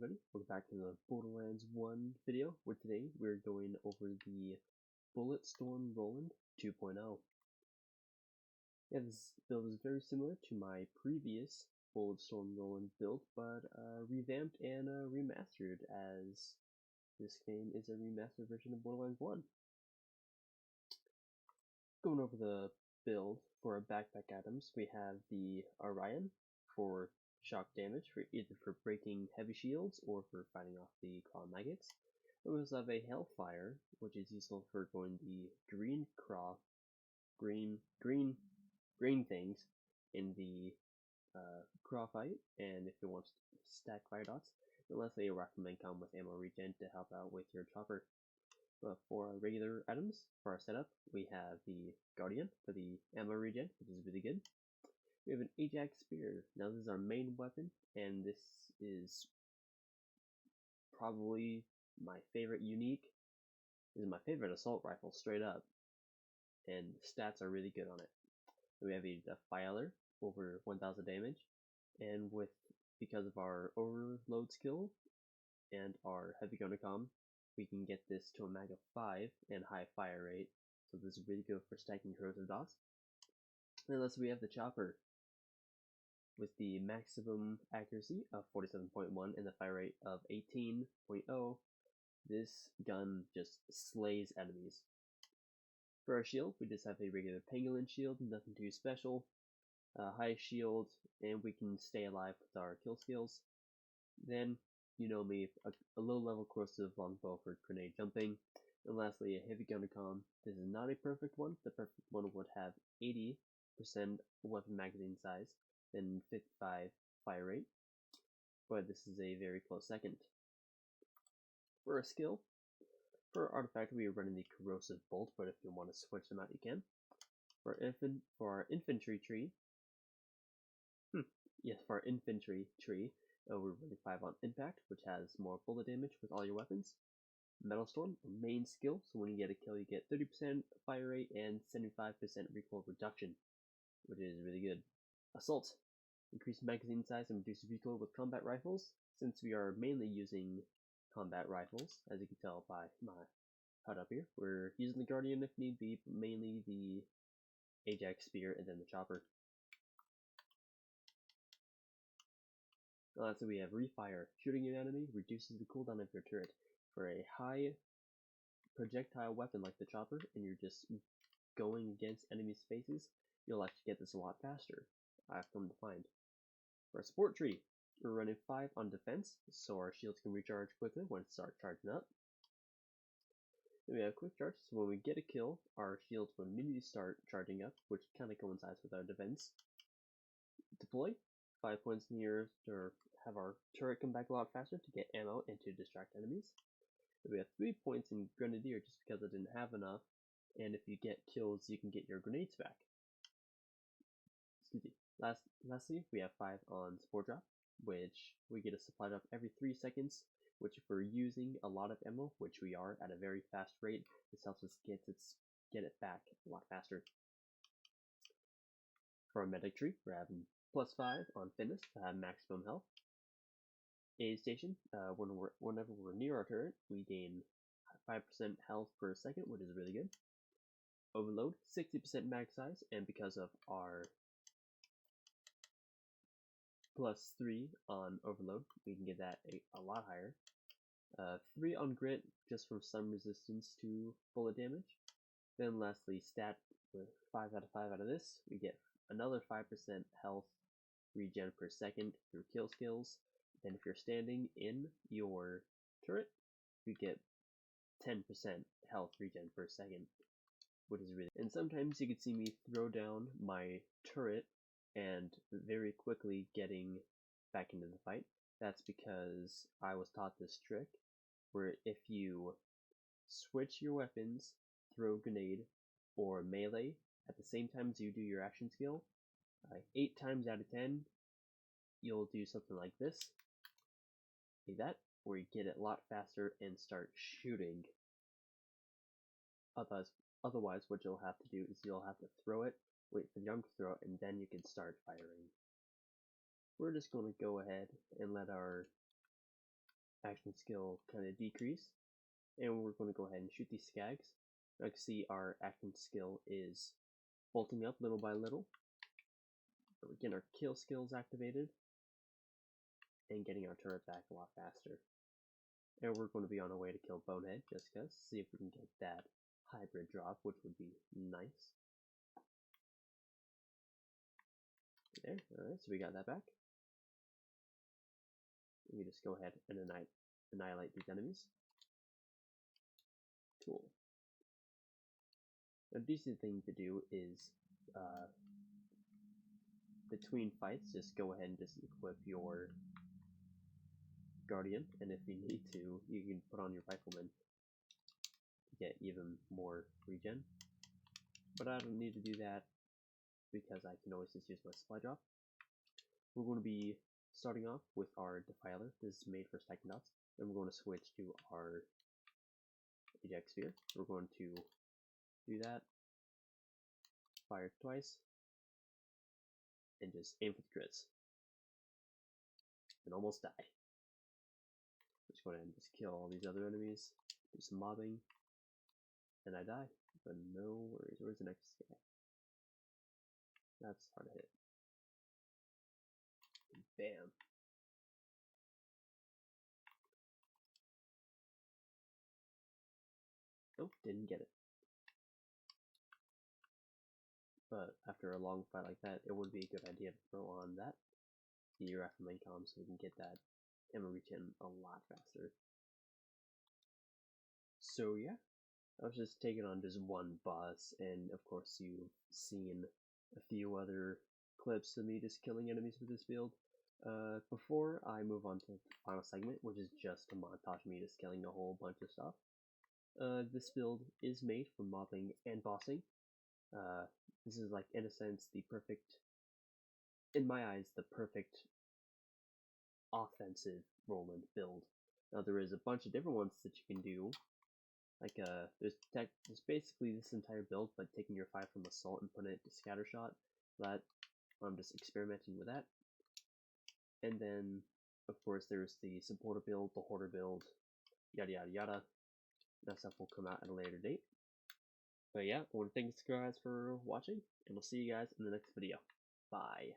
everybody, welcome back to the Borderlands 1 video, where today we're going over the Bulletstorm Roland 2.0. Yeah, this build is very similar to my previous Bulletstorm Roland build, but revamped and remastered, as this game is a remastered version of Borderlands 1. Going over the build for our backpack items, we have the Orion for shock damage, for either for breaking heavy shields or for fighting off the claw maggots. We also have a Hellfire, which is useful for going the green things in the craw fight, and if you want to stack fire dots. And lastly, a recommend come with ammo regen to help out with your chopper. But for our regular items, for our setup, we have the Guardian for the ammo regen, which is really good. We have an Ajax Spear. Now this is our main weapon, and this is probably my favorite unique. This is my favorite assault rifle, straight up. And the stats are really good on it. We have a Defiler, over 1000 damage, and because of our overload skill and our heavy gunner comm, we can get this to a mag of 5 and high fire rate. So this is really good for stacking corrosive dots. And lastly, we have the Chopper with the maximum accuracy of 47.1 and the fire rate of 18.0. This gun just slays enemies. For our shield, we just have a regular pangolin shield, nothing too special. High shield, and we can stay alive with our kill skills. Then, you know me, a low level corrosive longbow for grenade jumping. And lastly, a heavy gunner comm. This is not a perfect one. The perfect one would have 80% weapon magazine size, then 55 fire rate. But this is a very close second. For a skill, for our artifact, we are running the corrosive bolt, but if you want to switch them out, you can. For our infantry tree, for our infantry tree, we're running 5 on impact, which has more bullet damage with all your weapons. Metal Storm, main skill, so when you get a kill, you get 30% fire rate and 75% recoil reduction, which is really good. Assault, increase magazine size and reduce recoil with combat rifles. Since we are mainly using combat rifles, as you can tell by my HUD up here, we're using the Guardian if need be, but mainly the Ajax Spear and then the Chopper. So we have Refire. Shooting an enemy reduces the cooldown of your turret. For a high projectile weapon like the Chopper, and you're just going against enemies' faces, you'll actually get this a lot faster, I've come to find. For a support tree, we're running 5 on defense, so our shields can recharge quickly when it starts charging up. Then we have quick charge, so when we get a kill, our shields will immediately start charging up, which kind of coincides with our defense. Deploy, 5 points in here to have our turret come back a lot faster to get ammo and to distract enemies. Then we have 3 points in Grenadier just because I didn't have enough, and if you get kills, you can get your grenades back. Excuse me. Lastly, we have 5 on Support Drop, which we get a supply drop every 3 seconds, which if we're using a lot of ammo, which we are at a very fast rate, this helps us get it back a lot faster. For our medic tree, we're having +5 on fitness to have maximum health. Aid station, whenever we're near our turret, we gain 5% health per second, which is really good. Overload, 60% mag size, and because of our +3 on overload, we can get that a lot higher. 3 on grit, just from some resistance to bullet damage. Then lastly, stat, with 5 out of 5 out of this, we get another 5% health regen per second through kill skills. And if you're standing in your turret, you get 10% health regen per second, which is really. And sometimes you can see me throw down my turret and very quickly getting back into the fight. That's because I was taught this trick where if you switch your weapons, throw grenade or melee at the same time as you do your action skill, 8 times out of 10 you'll do something like this, like that, where you get it a lot faster and start shooting. Otherwise, what you'll have to do is you'll have to throw it, wait for the arm to throw it, and then you can start firing. We're just going to go ahead and let our action skill kind of decrease, and we're going to go ahead and shoot these skags. Now you can see our action skill is bolting up little by little. We're getting our kill skills activated and getting our turret back a lot faster. And we're going to be on our way to kill Bonehead just because, see if we can get that hybrid drop, which would be nice. There, alright, so we got that back. We can just go ahead and annihilate these enemies. Cool. A decent thing to do is, between fights, just go ahead and just equip your Guardian, and if you need to, you can put on your Rifleman to get even more regen. But I don't need to do that because I can always just use my supply drop. We're going to be starting off with our Defiler. This is made for Stacking Dots, and we're going to switch to our Ajax Sphere. We're going to do that, fire twice, and just aim for the crits, and almost die. Just go ahead and just kill all these other enemies, do some mobbing, and I die. But no worries. Where's the next guy? That's hard to hit. Bam. Nope, didn't get it. But after a long fight like that, it would be a good idea to throw on that, the Rifleman comm, so we can get that ammo regen a lot faster. So yeah, I was just taking on just one boss, and of course you've seen a few other clips of me just killing enemies with this build. Before I move on to the final segment, which is just a montage of me just killing a whole bunch of stuff, this build is made for mobbing and bossing. This is like, in a sense, the perfect, in my eyes, the perfect offensive Roland build. Now there is a bunch of different ones that you can do. Like there's basically this entire build, but taking your 5 from assault and putting it to scattershot. That I'm just experimenting with that. And then, of course, there's the supporter build, the hoarder build, yada yada yada. That stuff will come out at a later date. But yeah, I want to thank you guys for watching, and I'll see you guys in the next video. Bye.